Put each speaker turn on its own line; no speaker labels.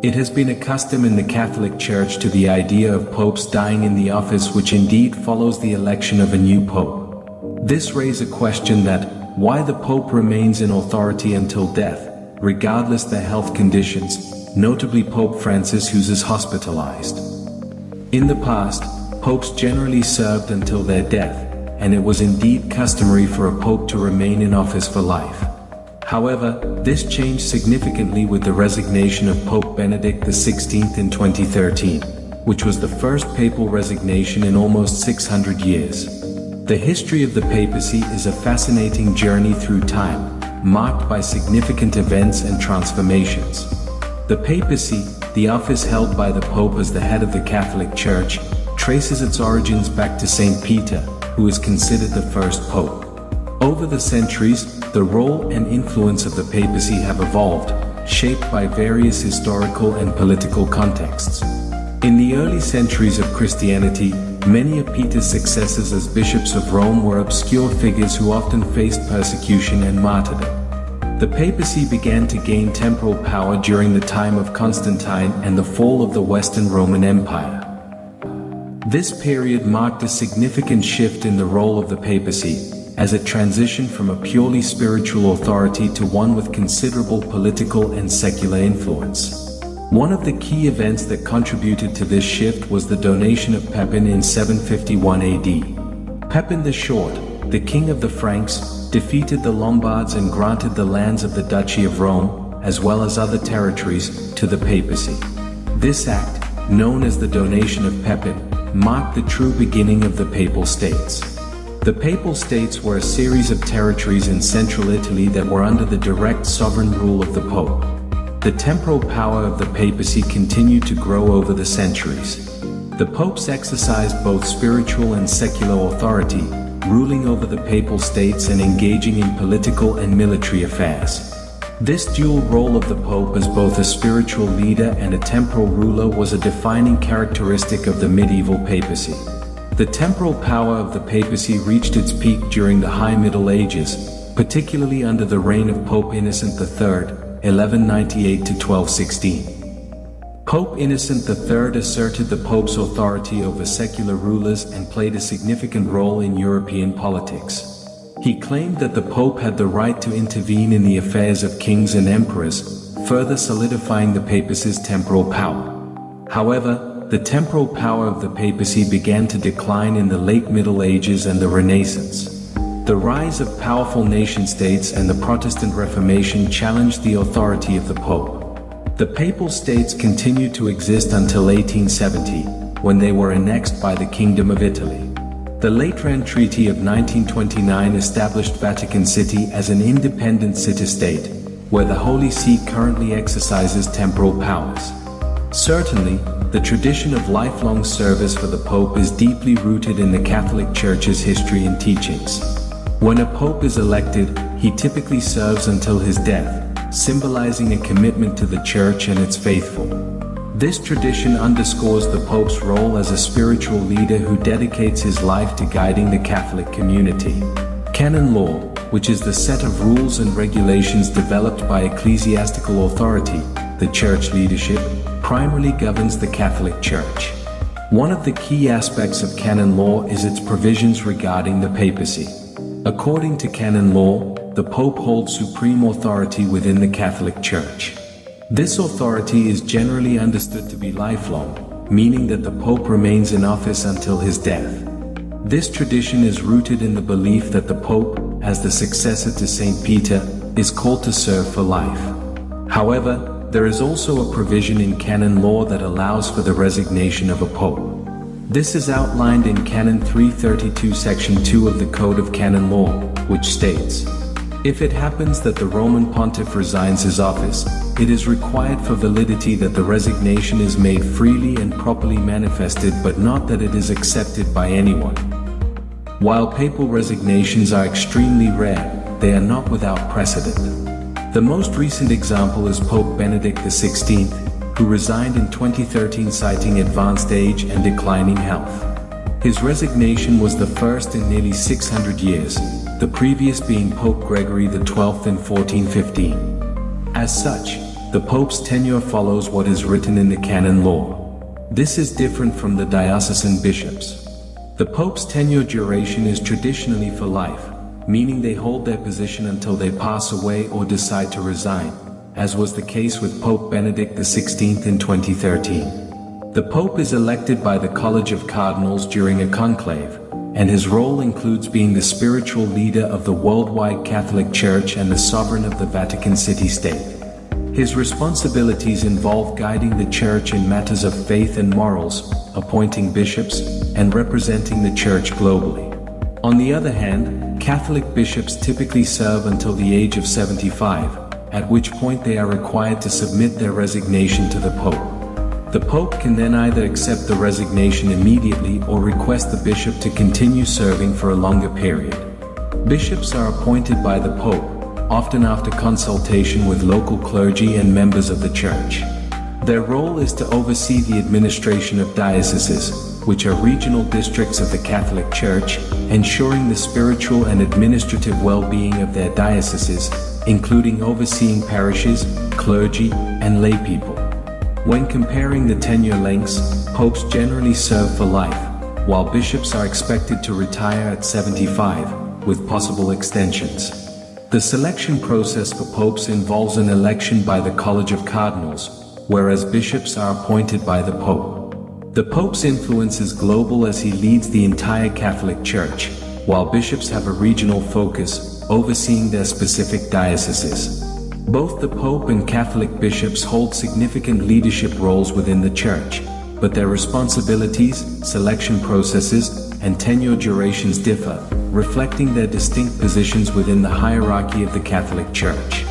It has been a custom in the Catholic Church to the idea of popes dying in the office, which indeed follows the election of a new pope. This raises a question that, why the pope remains in authority until death, regardless their health conditions, notably Pope Francis, who is hospitalized. In the past, popes generally served until their death, and it was indeed customary for a pope to remain in office for life. However, this changed significantly with the resignation of Pope Benedict XVI in 2013, which was the first papal resignation in almost 600 years. The history of the papacy is a fascinating journey through time, marked by significant events and transformations. The papacy, the office held by the Pope as the head of the Catholic Church, traces its origins back to Saint Peter, who is considered the first pope. Over the centuries, the role and influence of the papacy have evolved, shaped by various historical and political contexts. In the early centuries of Christianity, many of Peter's successors as bishops of Rome were obscure figures who often faced persecution and martyrdom. The papacy began to gain temporal power during the time of Constantine and the fall of the Western Roman Empire. This period marked a significant shift in the role of the papacy, as it transitioned from a purely spiritual authority to one with considerable political and secular influence. One of the key events that contributed to this shift was the donation of Pepin in 751 AD. Pepin the Short, the king of the Franks, defeated the Lombards and granted the lands of the Duchy of Rome, as well as other territories, to the papacy. This act, known as the donation of Pepin, marked the true beginning of the Papal States. The Papal States were a series of territories in central Italy that were under the direct sovereign rule of the Pope. The temporal power of the papacy continued to grow over the centuries. The popes exercised both spiritual and secular authority, ruling over the Papal States and engaging in political and military affairs. This dual role of the Pope as both a spiritual leader and a temporal ruler was a defining characteristic of the medieval papacy. The temporal power of the papacy reached its peak during the High Middle Ages, particularly under the reign of Pope Innocent III, 1198 to 1216. Pope Innocent III asserted the Pope's authority over secular rulers and played a significant role in European politics. He claimed that the Pope had the right to intervene in the affairs of kings and emperors, further solidifying the papacy's temporal power. However, the temporal power of the papacy began to decline in the late Middle Ages and the Renaissance. The rise of powerful nation-states and the Protestant Reformation challenged the authority of the Pope. The Papal States continued to exist until 1870, when they were annexed by the Kingdom of Italy. The Lateran Treaty of 1929 established Vatican City as an independent city-state, where the Holy See currently exercises temporal powers. Certainly, the tradition of lifelong service for the Pope is deeply rooted in the Catholic Church's history and teachings. When a Pope is elected, he typically serves until his death, symbolizing a commitment to the Church and its faithful. This tradition underscores the Pope's role as a spiritual leader who dedicates his life to guiding the Catholic community. Canon law, which is the set of rules and regulations developed by ecclesiastical authority, the Church leadership, primarily governs the Catholic Church. One of the key aspects of canon law is its provisions regarding the papacy. According to canon law, the Pope holds supreme authority within the Catholic Church. This authority is generally understood to be lifelong, meaning that the Pope remains in office until his death. This tradition is rooted in the belief that the Pope, as the successor to Saint Peter, is called to serve for life. However, there is also a provision in canon law that allows for the resignation of a pope. This is outlined in Canon 332 Section 2 of the Code of Canon Law, which states, "If it happens that the Roman pontiff resigns his office, it is required for validity that the resignation is made freely and properly manifested, but not that it is accepted by anyone." While papal resignations are extremely rare, they are not without precedent. The most recent example is Pope Benedict XVI, who resigned in 2013 citing advanced age and declining health. His resignation was the first in nearly 600 years, the previous being Pope Gregory XII in 1415. As such, the Pope's tenure follows what is written in the canon law. This is different from the diocesan bishops. The Pope's tenure duration is traditionally for life, meaning they hold their position until they pass away or decide to resign, as was the case with Pope Benedict XVI in 2013. The Pope is elected by the College of Cardinals during a conclave, and his role includes being the spiritual leader of the worldwide Catholic Church and the sovereign of the Vatican City-State. His responsibilities involve guiding the Church in matters of faith and morals, appointing bishops, and representing the Church globally. On the other hand, Catholic bishops typically serve until the age of 75, at which point they are required to submit their resignation to the Pope. The Pope can then either accept the resignation immediately or request the bishop to continue serving for a longer period. Bishops are appointed by the Pope, often after consultation with local clergy and members of the Church. Their role is to oversee the administration of dioceses, which are regional districts of the Catholic Church, ensuring the spiritual and administrative well-being of their dioceses, including overseeing parishes, clergy, and laypeople. When comparing the tenure lengths, popes generally serve for life, while bishops are expected to retire at 75, with possible extensions. The selection process for popes involves an election by the College of Cardinals, whereas bishops are appointed by the Pope. The Pope's influence is global as he leads the entire Catholic Church, while bishops have a regional focus, overseeing their specific dioceses. Both the Pope and Catholic bishops hold significant leadership roles within the Church, but their responsibilities, selection processes, and tenure durations differ, reflecting their distinct positions within the hierarchy of the Catholic Church.